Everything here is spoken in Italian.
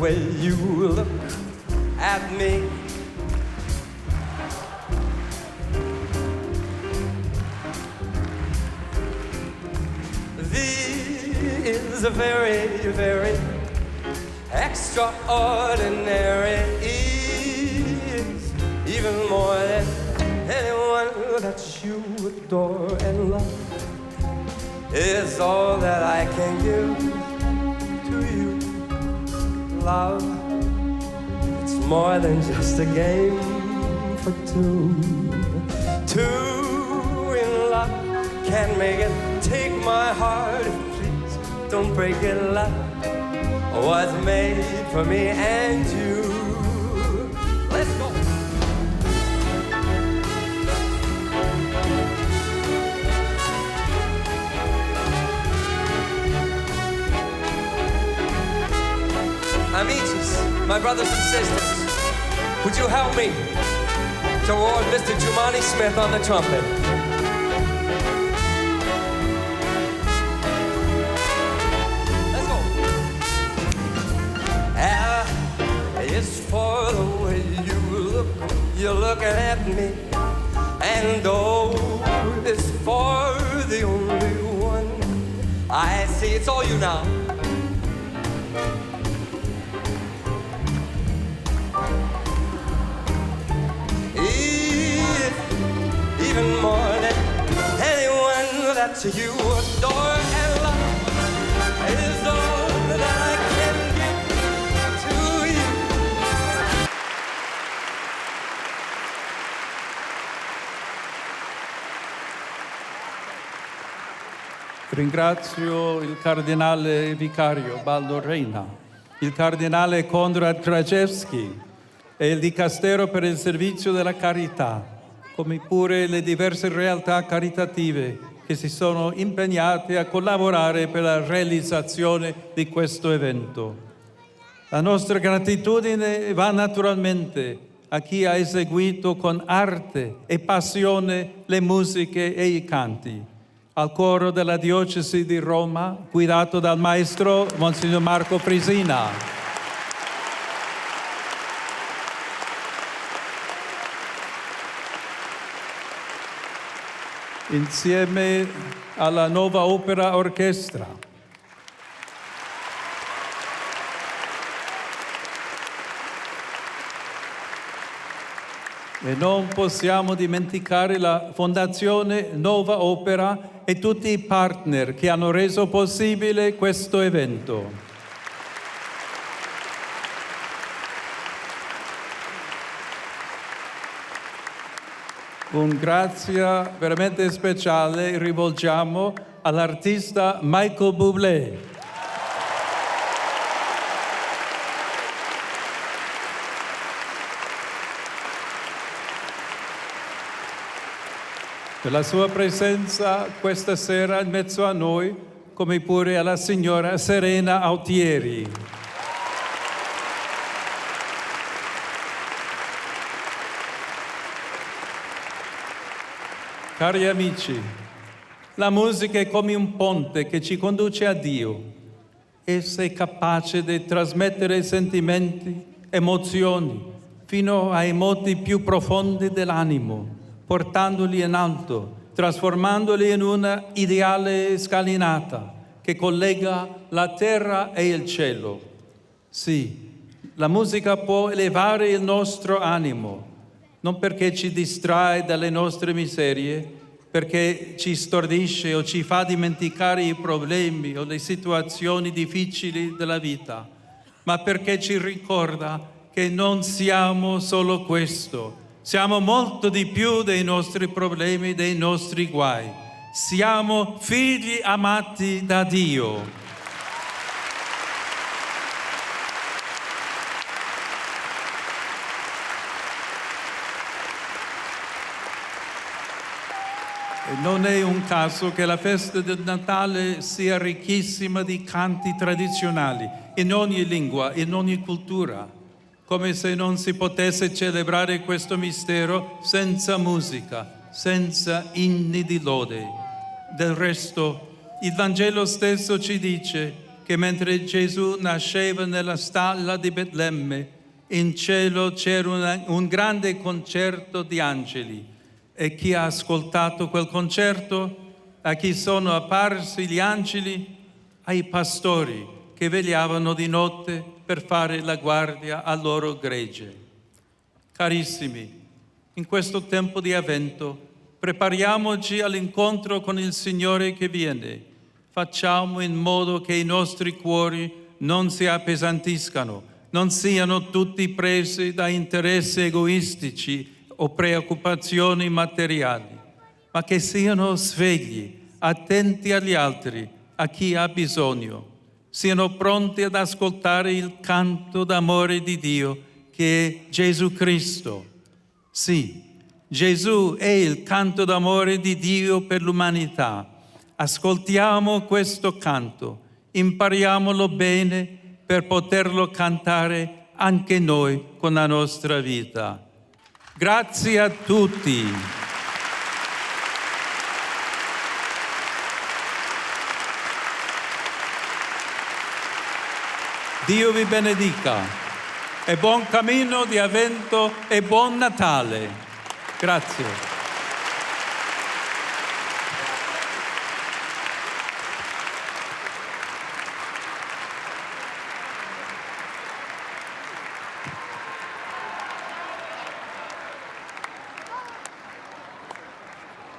way you look at me. This is very, very extraordinary. Is even more than anyone that you adore and love. Is all that I can give to you. Love, it's more than just a game for two. Two in love can't make it. Take my heart, please don't break it. Love was made for me and you. Let's go. Amicis, my brothers and sisters, would you help me to award Mr. Jumani Smith on the trumpet? Let's go. It's for the way you're looking at me, and oh, it's for the only one I see. It's all you now. Even more than anyone that you adore and love is all that I can give to you. Ringrazio il cardinale vicario Baldo Reina, il cardinale Konrad Krajewski e il Dicastero per il Servizio della Carità, come pure le diverse realtà caritative che si sono impegnate a collaborare per la realizzazione di questo evento. La nostra gratitudine va naturalmente a chi ha eseguito con arte e passione le musiche e i canti, al coro della Diocesi di Roma, guidato dal maestro Monsignor Marco Frisina. Insieme alla Nuova Opera Orchestra. E non possiamo dimenticare la Fondazione Nuova Opera e tutti i partner che hanno reso possibile questo evento. Un grazie veramente speciale rivolgiamo all'artista Michael Bublé. Per la sua presenza questa sera in mezzo a noi, come pure alla signora Serena Autieri. Cari amici, la musica è come un ponte che ci conduce a Dio. Essa è capace di trasmettere sentimenti, emozioni, fino ai moti più profondi dell'animo, portandoli in alto, trasformandoli in una ideale scalinata che collega la terra e il cielo. Sì, la musica può elevare il nostro animo, non perché ci distrae dalle nostre miserie, perché ci stordisce o ci fa dimenticare i problemi o le situazioni difficili della vita, ma perché ci ricorda che non siamo solo questo, siamo molto di più dei nostri problemi, dei nostri guai. Siamo figli amati da Dio. E non è un caso che la festa del Natale sia ricchissima di canti tradizionali, in ogni lingua, in ogni cultura, come se non si potesse celebrare questo mistero senza musica, senza inni di lode. Del resto, il Vangelo stesso ci dice che mentre Gesù nasceva nella stalla di Betlemme, in cielo c'era un grande concerto di angeli. E chi ha ascoltato quel concerto? A chi sono apparsi gli angeli? Ai pastori che vegliavano di notte per fare la guardia al loro gregge. Carissimi, in questo tempo di Avvento prepariamoci all'incontro con il Signore che viene. Facciamo in modo che i nostri cuori non si appesantiscano, non siano tutti presi da interessi egoistici o preoccupazioni materiali, ma che siano svegli, attenti agli altri, a chi ha bisogno, siano pronti ad ascoltare il canto d'amore di Dio che è Gesù Cristo. Sì, Gesù è il canto d'amore di Dio per l'umanità. Ascoltiamo questo canto, impariamolo bene per poterlo cantare anche noi con la nostra vita. Grazie a tutti. Dio vi benedica e buon cammino di Avvento e buon Natale. Grazie.